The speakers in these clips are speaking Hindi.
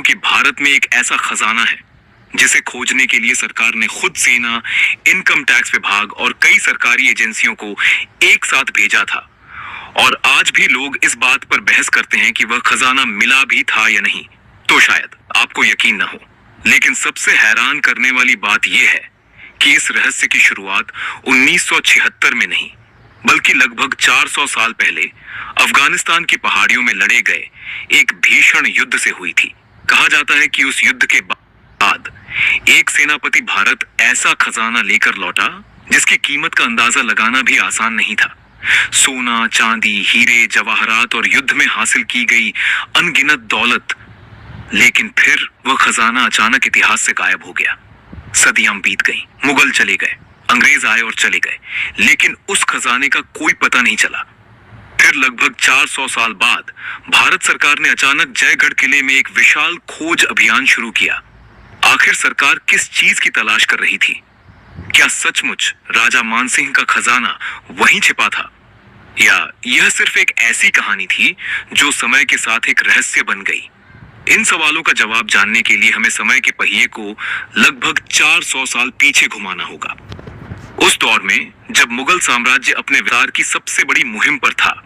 कि भारत में एक ऐसा खजाना है जिसे खोजने के लिए सरकार ने खुद सेना, इनकम टैक्स विभाग और कई सरकारी एजेंसियों को एक साथ भेजा था। और आज भी लोग इस बात पर बहस करते हैं कि वह खजाना मिला भी था या नहीं। तो शायद आपको यकीन न हो, लेकिन सबसे हैरान करने वाली बात यह है कि इस रहस्य की शुरुआत 1976 में नहीं, बल्कि लगभग 400 साल पहले अफगानिस्तान की पहाड़ियों में लड़े गए एक भीषण युद्ध से हुई थी। कहा जाता है कि उस युद्ध के बाद एक सेनापति भारत ऐसा खजाना लेकर लौटा जिसकी कीमत का अंदाजा लगाना भी आसान नहीं था। सोना, चांदी, हीरे, जवाहरात और युद्ध में हासिल की गई अनगिनत दौलत। लेकिन फिर वह खजाना अचानक इतिहास से गायब हो गया। सदियां बीत गईं, मुगल चले गए, अंग्रेज आए और चले गए, लेकिन उस खजाने का कोई पता नहीं चला। फिर लगभग 400 साल बाद भारत सरकार ने अचानक जयगढ़ किले में एक विशाल खोज अभियान शुरू किया। आखिर सरकार किस चीज की तलाश कर रही थी? क्या सचमुच राजा मानसिंह का खजाना वहीं छिपा था, या यह सिर्फ एक ऐसी कहानी थी जो समय के साथ एक रहस्य बन गई? इन सवालों का जवाब जानने के लिए हमें समय के पहिए को लगभग 400 साल पीछे घुमाना होगा। उस दौर में जब मुगल साम्राज्य अपने विस्तार की सबसे बड़ी मुहिम पर था।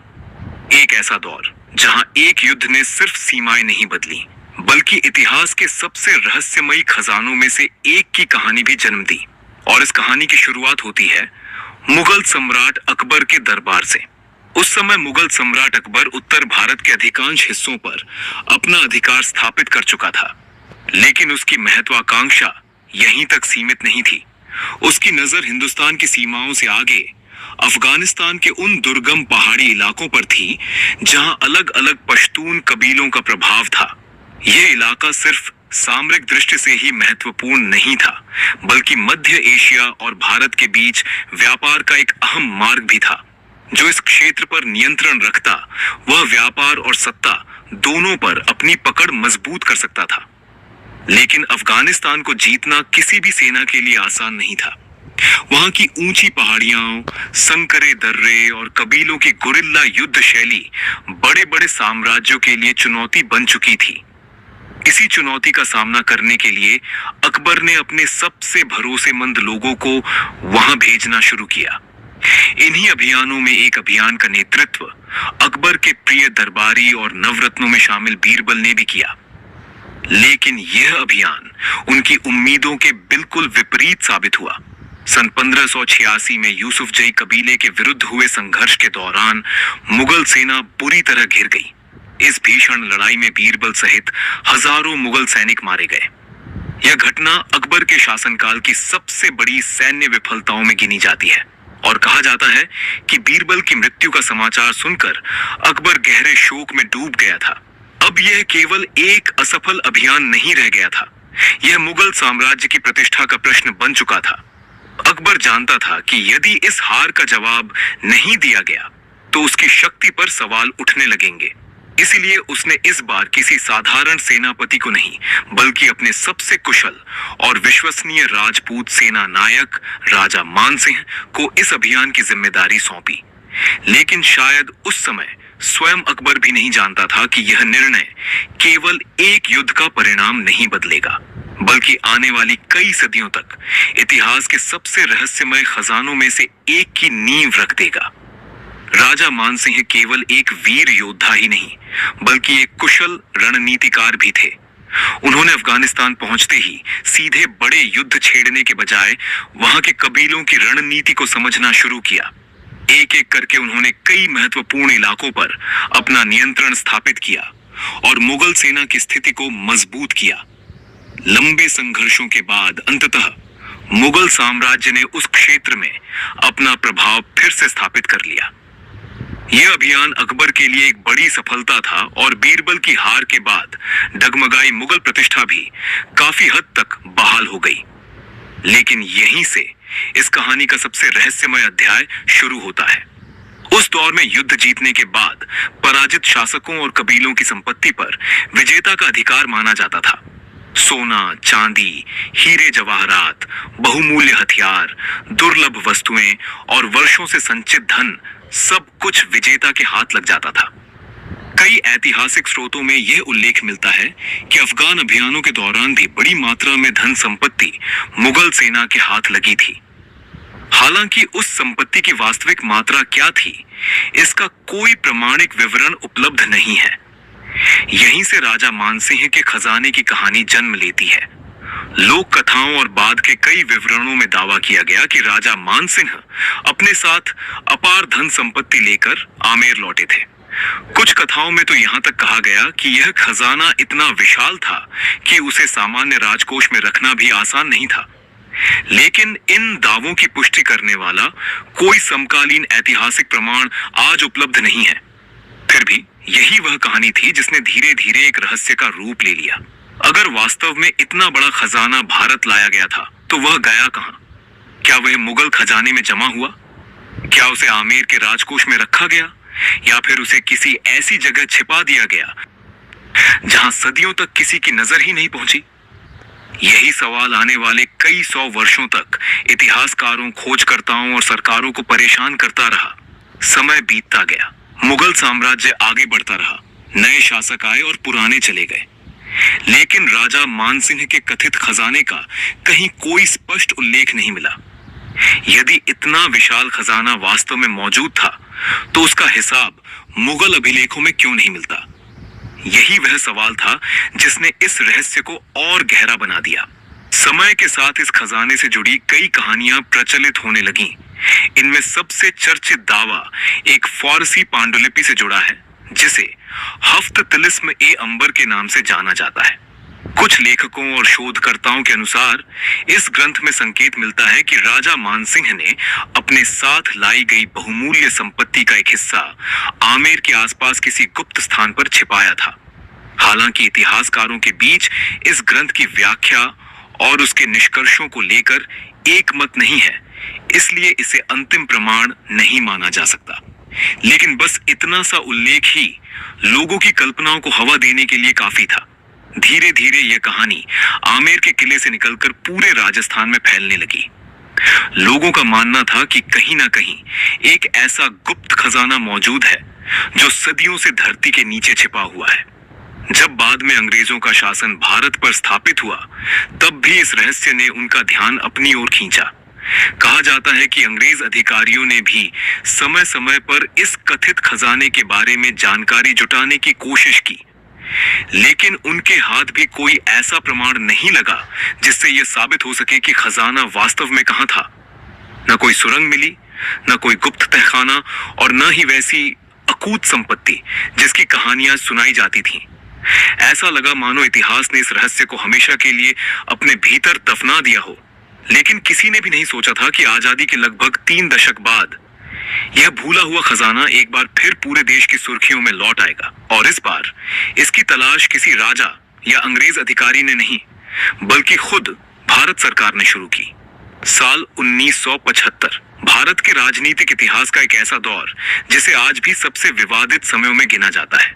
एक ऐसा दौर जहां एक युद्ध ने सिर्फ सीमाएं नहीं बदली, बल्कि इतिहास के सबसे रहस्यमयी खजानों में से एक की कहानी भी जन्म दी। और इस कहानी की शुरुआत होती है मुगल सम्राट अकबर के दरबार से। उस समय मुगल सम्राट अकबर उत्तर भारत के अधिकांश हिस्सों पर अपना अधिकार स्थापित कर चुका था, लेकिन उसकी महत्वाकांक्षा यहीं तक सीमित नहीं थी। उसकी नजर हिंदुस्तान की सीमाओं से आगे अफगानिस्तान के उन दुर्गम पहाड़ी इलाकों पर थी जहां अलग अलग पश्तून कबीलों का प्रभाव था। यह इलाका सिर्फ सामरिक दृष्टि से ही महत्वपूर्ण नहीं था, बल्कि मध्य एशिया और भारत के बीच व्यापार का एक अहम मार्ग भी था। जो इस क्षेत्र पर नियंत्रण रखता, वह व्यापार और सत्ता दोनों पर अपनी पकड़ मजबूत कर सकता था। लेकिन अफगानिस्तान को जीतना किसी भी सेना के लिए आसान नहीं था। वहां की ऊंची पहाड़ियां, संकरे दर्रे और कबीलों की गुरिल्ला युद्ध शैली बड़े बड़े साम्राज्यों के लिए चुनौती बन चुकी थी। इसी चुनौती का सामना करने के लिए अकबर ने अपने सबसे भरोसेमंद लोगों को वहां भेजना शुरू किया। इन्हीं अभियानों में एक अभियान का नेतृत्व अकबर के प्रिय दरबारी और नवरत्नों में शामिल बीरबल ने भी किया। लेकिन यह अभियान उनकी उम्मीदों के बिल्कुल विपरीत साबित हुआ। सन 1586 में यूसुफजई कबीले के विरुद्ध हुए संघर्ष के दौरान मुगल सेना बुरी तरह घिर गई। इस भीषण लड़ाई में बीरबल सहित हजारों मुगल सैनिक मारे गए। यह घटना अकबर के शासनकाल की सबसे बड़ी सैन्य विफलताओं में गिनी जाती है और कहा जाता है कि बीरबल की मृत्यु का समाचार सुनकर अकबर गहरे शोक में डूब गया था। अब यह केवल एक असफल अभियान नहीं रह गया था, यह मुगल साम्राज्य की प्रतिष्ठा का प्रश्न बन चुका था। अकबर जानता था कि यदि इस हार का जवाब नहीं दिया गया तो उसकी शक्ति पर सवाल उठने लगेंगे। इसलिए उसने इस बार किसी साधारण सेनापति को नहीं, बल्कि अपने सबसे कुशल और विश्वसनीय राजपूत सेना नायक राजा मानसिंह को इस अभियान की जिम्मेदारी सौंपी। लेकिन शायद उस समय स्वयं अकबर भी नहीं जानता था कि यह निर्णय केवल एक युद्ध का परिणाम नहीं बदलेगा, बल्कि आने वाली कई सदियों तक इतिहास के सबसे रहस्यमय खजानों में से एक की नींव रख देगा। राजा मानसिंह केवल एक वीर योद्धा ही नहीं, बल्कि एक कुशल रणनीतिकार भी थे। उन्होंने अफगानिस्तान पहुंचते ही सीधे बड़े युद्ध छेड़ने के बजाय वहां के कबीलों की रणनीति को समझना शुरू किया। एक एक करके उन्होंने कई महत्वपूर्ण इलाकों पर अपना नियंत्रण स्थापित किया और मुगल सेना की स्थिति को मजबूत किया। लंबे संघर्षों के बाद अंततः मुगल साम्राज्य ने उस क्षेत्र में अपना प्रभाव फिर से स्थापित कर लिया। यह अभियान अकबर के लिए एक बड़ी सफलता था और बीरबल की हार के बाद डगमगाई मुगल प्रतिष्ठा भी काफी हद तक बहाल हो गई। लेकिन यहीं से इस कहानी का सबसे रहस्यमय अध्याय शुरू होता है। उस दौर में युद्ध जीतने के बाद पराजित शासकों और कबीलों की संपत्ति पर विजेता का अधिकार माना जाता था। सोना, चांदी, हीरे जवाहरात, बहुमूल्य हथियार, दुर्लभ वस्तुएं और वर्षों से संचित धन, सब कुछ विजेता के हाथ लग जाता था। कई ऐतिहासिक स्रोतों में यह उल्लेख मिलता है कि अफगान अभियानों के दौरान भी बड़ी मात्रा में धन संपत्ति मुगल सेना के हाथ लगी थी। हालांकि उस संपत्ति की वास्तविक मात्रा क्या थी, इसका कोई प्रमाणिक विवरण उपलब्ध नहीं है। यहीं से राजा मानसिंह के खजाने की कहानी जन्म लेती है। लोक कथाओं और बाद के कई विवरणों में दावा किया गया कि राजा मानसिंह अपने साथ अपार धन संपत्ति लेकर आमेर लौटे थे। कुछ कथाओं में तो यहाँ तक कहा गया कि यह खजाना इतना विशाल था कि उसे सामान्य राजकोष में रखना भी आसान नहीं था। लेकिन इन दावों की पुष्टि करने वाला कोई समकालीन ऐतिहासिक प्रमाण आज उपलब्ध नहीं है। फिर भी यही वह कहानी थी जिसने धीरे धीरे एक रहस्य का रूप ले लिया। अगर वास्तव में इतना बड़ा खजाना भारत लाया गया था तो वह गया कहां? क्या वह मुगल खजाने में जमा हुआ? क्या उसे आमेर के राजकोष में रखा गया, या फिर उसे किसी ऐसी जगह छिपा दिया गया जहां सदियों तक किसी की नजर ही नहीं पहुंची? यही सवाल आने वाले कई सौ वर्षों तक इतिहासकारों, खोजकर्ताओं और सरकारों को परेशान करता रहा। समय बीतता गया, मुगल साम्राज्य आगे बढ़ता रहा, नए शासक आए और पुराने चले गए, लेकिन राजा मानसिंह के कथित खजाने का कहीं कोई स्पष्ट उल्लेख नहीं मिला। यदि इतना विशाल खजाना वास्तव में मौजूद था तो उसका हिसाब मुगल अभिलेखों में क्यों नहीं मिलता? यही वह सवाल था जिसने इस रहस्य को और गहरा बना दिया। समय के साथ इस खजाने से जुड़ी कई कहानियां प्रचलित होने लगीं। इनमें सबसे चर्चित दावा एक फारसी पांडुलिपि से जुड़ा है, जिसे हफ्त तिलिस्म ए अंबर के नाम से जाना जाता है। कुछ लेखकों और शोधकर्ताओं के अनुसार इस ग्रंथ में संकेत मिलता है कि राजा मानसिंह ने अपने साथ लाई गई बहुमूल्य संपत्ति का एक हिस्सा आमेर के आसपास किसी गुप्त स्थान पर छिपाया था। हालांकि इतिहासकारों के बीच इस ग्रंथ की व्याख्या और उसके निष्कर्षों को लेकर एक मत नहीं है, इसलिए इसे अंतिम प्रमाण नहीं माना जा सकता। लेकिन बस इतना सा उल्लेख ही लोगों की कल्पनाओं को हवा देने के लिए काफी था। धीरे धीरे यह कहानी आमेर के किले से निकलकर पूरे राजस्थान में फैलने लगी। लोगों का मानना था कि कहीं ना कहीं एक ऐसा गुप्त खजाना मौजूद है जो सदियों से धरती के नीचे छिपा हुआ है। जब बाद में अंग्रेजों का शासन भारत पर स्थापित हुआ, तब भी इस रहस्य ने उनका ध्यान अपनी ओर खींचा। कहा जाता है कि अंग्रेज अधिकारियों ने भी समय समय पर इस कथित खजाने के बारे में जानकारी जुटाने की कोशिश की, लेकिन उनके हाथ भी कोई ऐसा प्रमाण नहीं लगा जिससे यह साबित हो सके कि खजाना वास्तव में कहां था। न कोई सुरंग मिली, न कोई गुप्त तहखाना, और न ही वैसी अकूत संपत्ति जिसकी कहानियां सुनाई जाती थीं। ऐसा लगा मानो इतिहास ने इस रहस्य को हमेशा के लिए अपने भीतर दफना दिया हो। लेकिन किसी ने भी नहीं सोचा था कि आजादी के लगभग 3 दशक बाद यह भूला हुआ खजाना एक बार फिर पूरे देश की सुर्खियों में लौट आएगा। और इस बार इसकी तलाश किसी राजा या अंग्रेज अधिकारी ने नहीं, बल्कि खुद भारत सरकार ने शुरू की। साल 1975 भारत के राजनीतिक इतिहास का एक ऐसा दौर जिसे आज भी सबसे विवादित समयों में गिना जाता है।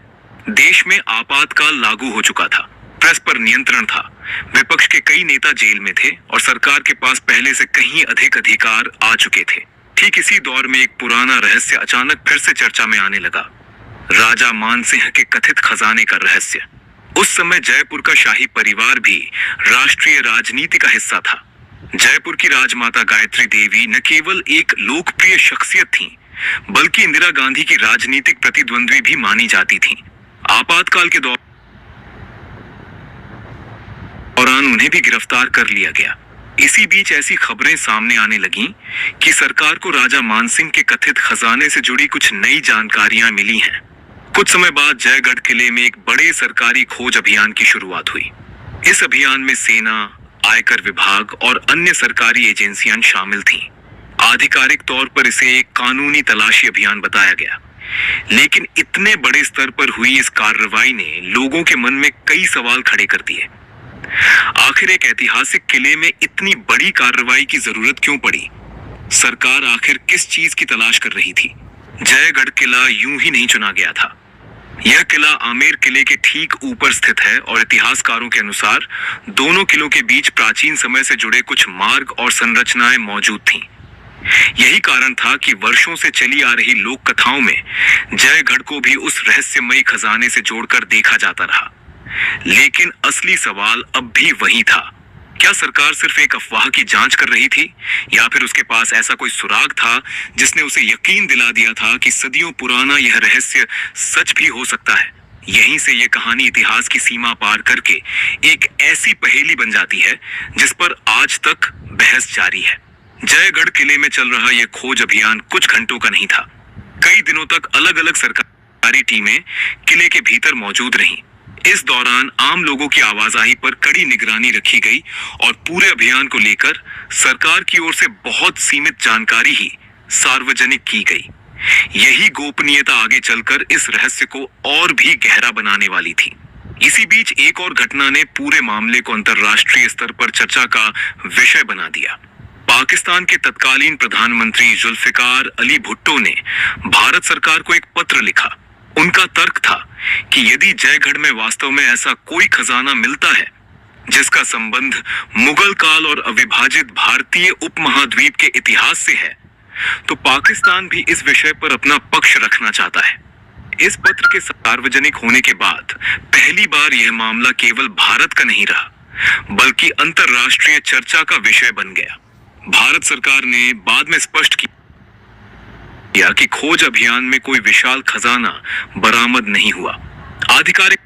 देश में आपातकाल लागू हो चुका था, प्रेस पर नियंत्रण था, विपक्ष के कई नेता जेल में थे और सरकार के पास पहले से कहीं अधिक अधिकार आ चुके थे। ठीक इसी दौर में एक पुराना रहस्य अचानक फिर से चर्चा में आने लगा, राजा मानसिंह के कथित खजाने का रहस्य। उस समय जयपुर का शाही परिवार भी राष्ट्रीय राजनीति का हिस्सा था। जयपुर की राजमाता गायत्री देवी न केवल एक लोकप्रिय शख्सियत थीं, बल्कि इंदिरा गांधी की राजनीतिक प्रतिद्वंद्वी भी मानी जाती थीं। आपातकाल के दौरान उन्हें भी गिरफ्तार कर लिया गया। इसी बीच ऐसी खबरें सामने आने लगीं कि सरकार को राजा मानसिंह के कथित खजाने से जुड़ी कुछ नई जानकारियां मिली हैं। कुछ समय बाद जयगढ़ किले में एक बड़े सरकारी खोज अभियान की शुरुआत हुई। इस अभियान में सेना, आयकर विभाग और अन्य सरकारी एजेंसियां शामिल थीं। आधिकारिक तौर पर इसे एक कानूनी तलाशी अभियान बताया गया, लेकिन इतने बड़े स्तर पर हुई इस कार्रवाई ने लोगों के मन में कई सवाल खड़े कर दिए। आखिर एक ऐतिहासिक किले में इतनी बड़ी कार्रवाई की जरूरत क्यों पड़ी? सरकार आखिर किस चीज की तलाश कर रही थी? जयगढ़ किला यूं ही नहीं चुना गया था। यह किला आमेर किले के ठीक ऊपर स्थित है और इतिहासकारों के अनुसार दोनों किलों के बीच प्राचीन समय से जुड़े कुछ मार्ग और संरचनाएं मौजूद थीं। यही कारण था कि वर्षों से चली आ रही लोक कथाओं में जयगढ़ को भी उस रहस्यमयी खजाने से जोड़कर देखा जाता रहा। लेकिन असली सवाल अब भी वही था, क्या सरकार सिर्फ एक अफवाह की जांच कर रही थी, या फिर उसके पास ऐसा कोई सुराग था जिसने उसे यकीन दिला दिया था कि सदियों पुराना यह रहस्य सच भी हो सकता है। यहीं से यह कहानी इतिहास की सीमा पार करके एक ऐसी पहेली बन जाती है जिस पर आज तक बहस जारी है। जयगढ़ किले में चल रहा यह खोज अभियान कुछ घंटों का नहीं था। कई दिनों तक अलग अलग सरकारी टीमें किले के भीतर मौजूद रहीं। इस दौरान आम लोगों की आवाजाही पर कड़ी निगरानी रखी गई और पूरे अभियान को लेकर सरकार की ओर से बहुत सीमित जानकारी ही सार्वजनिक की गई। यही गोपनीयता आगे चलकर इस रहस्य को और भी गहरा बनाने वाली थी। इसी बीच एक और घटना ने पूरे मामले को अंतर्राष्ट्रीय स्तर पर चर्चा का विषय बना दिया। पाकिस्तान के तत्कालीन प्रधानमंत्री जुल्फिकार अली भुट्टो ने भारत सरकार को एक पत्र लिखा। उनका तर्क था कि यदि जयगढ़ में वास्तव में ऐसा कोई खजाना मिलता है जिसका संबंध मुगल काल और अविभाजित भारतीय उपमहाद्वीप के इतिहास से है, तो पाकिस्तान भी इस विषय पर अपना पक्ष रखना चाहता है। इस पत्र के सार्वजनिक होने के बाद पहली बार यह मामला केवल भारत का नहीं रहा, बल्कि अंतर्राष्ट्रीय चर्चा का विषय बन गया। भारत सरकार ने बाद में स्पष्ट किया कि खोज अभियान में कोई विशाल खजाना बरामद नहीं हुआ। आधिकारिक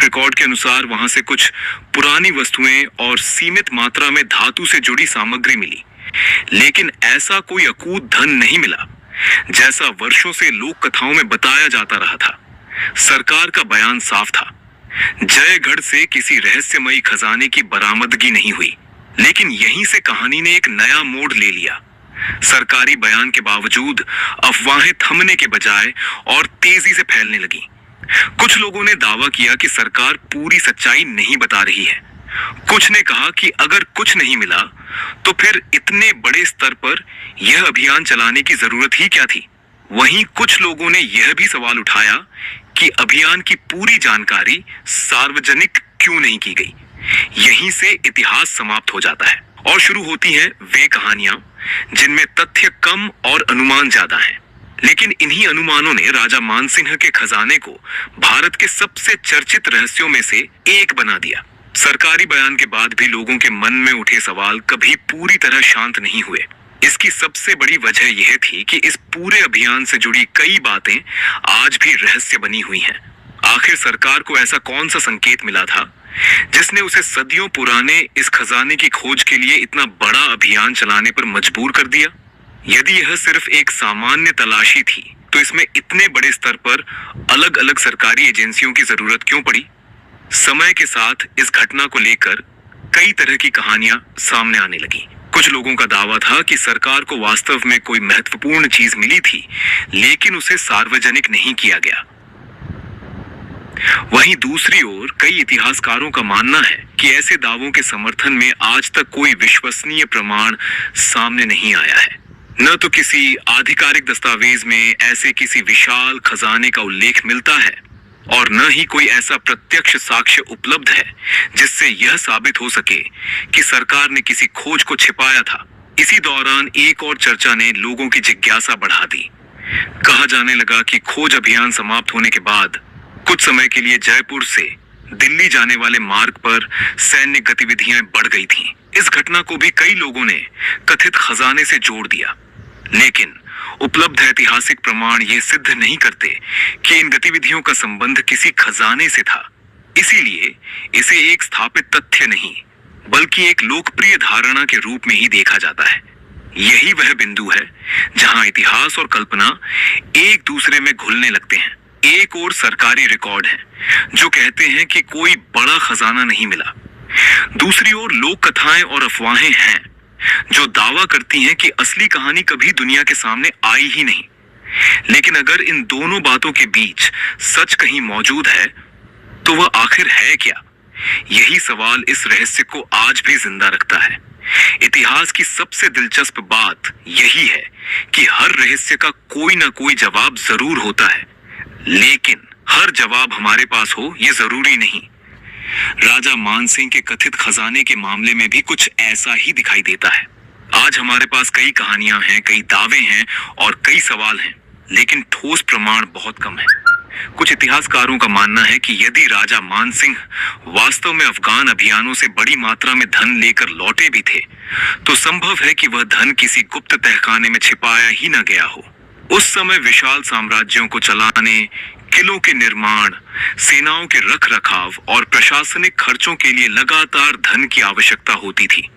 रिकॉर्ड के अनुसार वहां से कुछ पुरानी वस्तुएं और सीमित मात्रा में धातु से जुड़ी सामग्री मिली, लेकिन ऐसा कोई अकूत धन नहीं मिला जैसा वर्षों से लोक कथाओं में बताया जाता रहा था। सरकार का बयान साफ था, जयगढ़ से किसी रहस्यमयी खजाने की बरामदगी नहीं हुई। लेकिन यहीं से कहानी ने एक नया मोड़ ले लिया। सरकारी बयान के बावजूद अफवाहें थमने के बजाय और तेजी से फैलने लगी। कुछ लोगों ने दावा किया कि सरकार पूरी सच्चाई नहीं बता रही है। कुछ ने कहा कि अगर कुछ नहीं मिला तो फिर इतने बड़े स्तर पर यह अभियान चलाने की जरूरत ही क्या थी। वहीं कुछ लोगों ने यह भी सवाल उठाया कि अभियान की पूरी जानकारी सार्वजनिक क्यों नहीं की गई। यहीं से इतिहास समाप्त हो जाता है और शुरू होती हैं वे कहानियां जिनमें तथ्य कम और अनुमान ज्यादा हैं। लेकिन इन्हीं अनुमानों ने राजा मानसिंह के खजाने को भारत के सबसे चर्चित रहस्यों में से एक बना दिया। सरकारी बयान के बाद भी लोगों के मन में उठे सवाल कभी पूरी तरह शांत नहीं हुए। इसकी सबसे बड़ी वजह यह थी कि इस पूरे अभियान से जुड़ी कई बातें आज भी रहस्य बनी हुई हैं। आखिर सरकार को ऐसा कौन सा संकेत मिला था जिसने उसे सदियों पुराने इस खजाने की खोज के लिए इतना बड़ा अभियान चलाने पर मजबूर कर दिया। यदि यह सिर्फ एक सामान्य तलाशी थी तो इसमें इतने बड़े स्तर पर अलग अलग सरकारी एजेंसियों की जरूरत क्यों पड़ी। समय के साथ इस घटना को लेकर कई तरह की कहानियां सामने आने लगी। कुछ लोगों का दावा था कि सरकार को वास्तव में कोई महत्वपूर्ण चीज मिली थी, लेकिन उसे सार्वजनिक नहीं किया गया। वहीं दूसरी ओर कई इतिहासकारों का मानना है कि ऐसे दावों के समर्थन में आज तक कोई विश्वसनीय प्रमाण सामने नहीं आया है। न तो किसी आधिकारिक दस्तावेज में ऐसे किसी विशाल खजाने का उल्लेख मिलता है और न ही कोई ऐसा प्रत्यक्ष साक्ष्य उपलब्ध है जिससे यह साबित हो सके कि सरकार ने किसी खोज को छिपाया था। इसी दौरान एक और चर्चा ने लोगों की जिज्ञासा बढ़ा दी। कहा जाने लगा कि खोज अभियान समाप्त होने के बाद कुछ समय के लिए जयपुर से दिल्ली जाने वाले मार्ग पर सैन्य गतिविधियां बढ़ गई थीं। इस घटना को भी कई लोगों ने कथित खजाने से जोड़ दिया, लेकिन उपलब्ध ऐतिहासिक प्रमाण ये सिद्ध नहीं करते कि इन गतिविधियों का संबंध किसी खजाने से था। इसीलिए इसे एक स्थापित तथ्य नहीं बल्कि एक लोकप्रिय धारणा के रूप में ही देखा जाता है। यही वह बिंदु है जहां इतिहास और कल्पना एक दूसरे में घुलने लगते हैं। एक और सरकारी रिकॉर्ड है जो कहते हैं कि कोई बड़ा खजाना नहीं मिला, दूसरी ओर लोक कथाएं और अफवाहें हैं जो दावा करती हैं कि असली कहानी कभी दुनिया के सामने आई ही नहीं। लेकिन अगर इन दोनों बातों के बीच सच कहीं मौजूद है तो वह आखिर है क्या? यही सवाल इस रहस्य को आज भी जिंदा रखता है। इतिहास की सबसे दिलचस्प बात यही है कि हर रहस्य का कोई ना कोई जवाब जरूर होता है, लेकिन हर जवाब हमारे पास हो ये जरूरी नहीं। राजा मानसिंह के कथित खजाने के मामले में भी कुछ ऐसा ही दिखाई देता है। आज हमारे पास कई कहानियां हैं, कई दावे हैं और कई सवाल हैं, लेकिन ठोस प्रमाण बहुत कम है। कुछ इतिहासकारों का मानना है कि यदि राजा मानसिंह वास्तव में अफगान अभियानों से बड़ी मात्रा में धन लेकर लौटे भी थे, तो संभव है कि वह धन किसी गुप्त तहखाने में छिपाया ही न गया हो। उस समय विशाल साम्राज्यों को चलाने, किलों के निर्माण, सेनाओं के रख रखाव और प्रशासनिक खर्चों के लिए लगातार धन की आवश्यकता होती थी।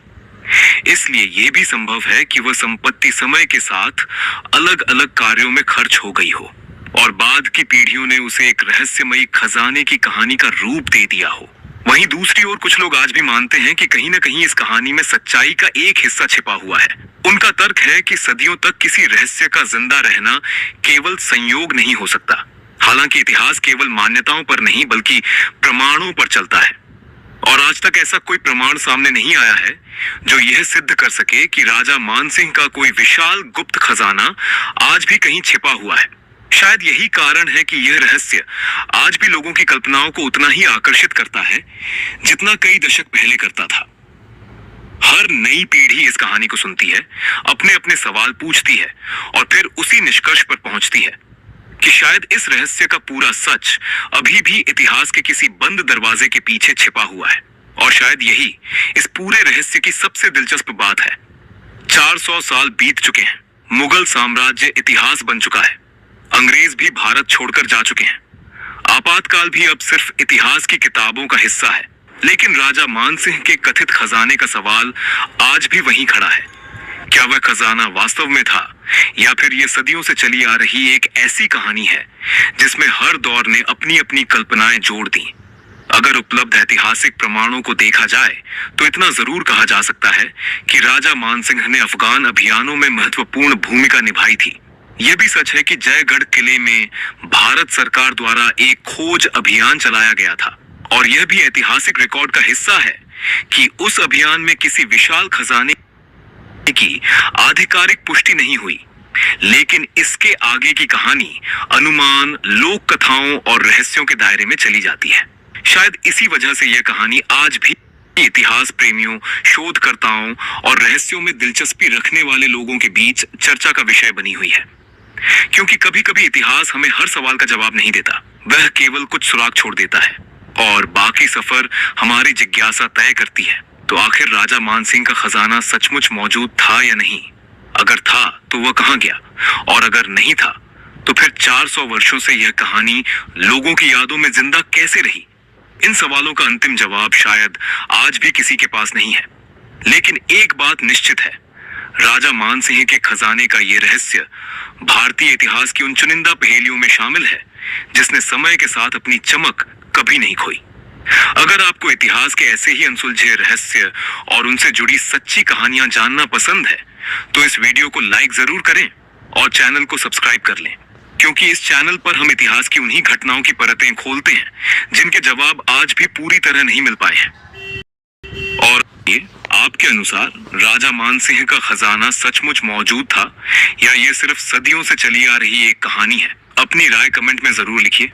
इसलिए यह भी संभव है कि वह संपत्ति समय के साथ अलग अलग कार्यों में खर्च हो गई हो और बाद की पीढ़ियों ने उसे एक रहस्यमयी खजाने की कहानी का रूप दे दिया हो। वहीं दूसरी ओर कुछ लोग आज भी मानते हैं कि कहीं न कहीं इस कहानी में सच्चाई का एक हिस्सा छिपा हुआ है। उनका तर्क है कि सदियों तक किसी रहस्य का जिंदा रहना केवल संयोग नहीं हो सकता। हालांकि इतिहास केवल मान्यताओं पर नहीं बल्कि प्रमाणों पर चलता है, और आज तक ऐसा कोई प्रमाण सामने नहीं आया है जो यह सिद्ध कर सके कि राजा मानसिंह का कोई विशाल गुप्त खजाना आज भी कहीं छिपा हुआ है। शायद यही कारण है कि यह रहस्य आज भी लोगों की कल्पनाओं को उतना ही आकर्षित करता है जितना कई दशक पहले करता था। हर नई पीढ़ी इस कहानी को सुनती है, अपने अपने सवाल पूछती है और फिर उसी निष्कर्ष पर पहुंचती है कि शायद इस रहस्य का पूरा सच अभी भी इतिहास के किसी बंद दरवाजे के पीछे छिपा हुआ है। और शायद यही इस पूरे रहस्य की सबसे दिलचस्प बात है। 400 साल बीत चुके हैं, मुगल साम्राज्य इतिहास बन चुका है, अंग्रेज भी भारत छोड़कर जा चुके हैं, आपातकाल भी अब सिर्फ इतिहास की किताबों का हिस्सा है, लेकिन राजा मानसिंह के कथित खजाने का सवाल आज भी वहीं खड़ा है। क्या वह खजाना वास्तव में था, या फिर यह सदियों से चली आ रही एक ऐसी कहानी है जिसमें हर दौर ने अपनी अपनी कल्पनाएं जोड़ दी? अगर उपलब्ध ऐतिहासिक प्रमाणों को देखा जाए तो इतना जरूर कहा जा सकता है कि राजा मानसिंह ने अफगान अभियानों में महत्वपूर्ण भूमिका निभाई थी। यह भी सच है कि जयगढ़ किले में भारत सरकार द्वारा एक खोज अभियान चलाया गया था, और यह भी ऐतिहासिक रिकॉर्ड का हिस्सा है कि उस अभियान में किसी विशाल खजाने की आधिकारिक पुष्टि नहीं हुई, लेकिन इसके आगे की कहानी अनुमान, लोक कथाओं और रहस्यों के दायरे में चली जाती है। शायद इसी वजह से यह कहानी आज भी इतिहास प्रेमियों, शोधकर्ताओं और रहस्यों में दिलचस्पी रखने वाले लोगों के बीच चर्चा का विषय बनी हुई है। क्योंकि कभी कभी इतिहास हमें हर सवाल का जवाब नहीं देता, वह केवल कुछ सुराग छोड़ देता है और बाकी सफर हमारी जिज्ञासा तय करती है। तो आखिर राजा मानसिंह का खजाना सचमुच मौजूद था या नहीं? अगर था तो वह कहां गया, और अगर नहीं था तो फिर 400 वर्षों से यह कहानी लोगों की यादों में जिंदा कैसे रही? इन सवालों का अंतिम जवाब शायद आज भी किसी के पास नहीं है, लेकिन एक बात निश्चित है, राजा मानसिंह के खजाने का यह रहस्य भारतीय इतिहास की उन चुनिंदा पहेलियों में शामिल है जिसने समय के साथ अपनी चमक कभी नहीं खोई। अगर आपको इतिहास के ऐसे ही अनसुलझे रहस्य और उनसे जुड़ी सच्ची कहानियां जानना पसंद है तो इस वीडियो को लाइक जरूर करें और चैनल को सब्सक्राइब कर लें, क्योंकि इस चैनल पर हम इतिहास की उन्हीं घटनाओं की परतें खोलते हैं जिनके जवाब आज भी पूरी तरह नहीं मिल पाए हैं। और ये आपके अनुसार राजा मानसिंह का खजाना सचमुच मौजूद था या ये सिर्फ सदियों से चली आ रही एक कहानी है? अपनी राय कमेंट में जरूर लिखिए।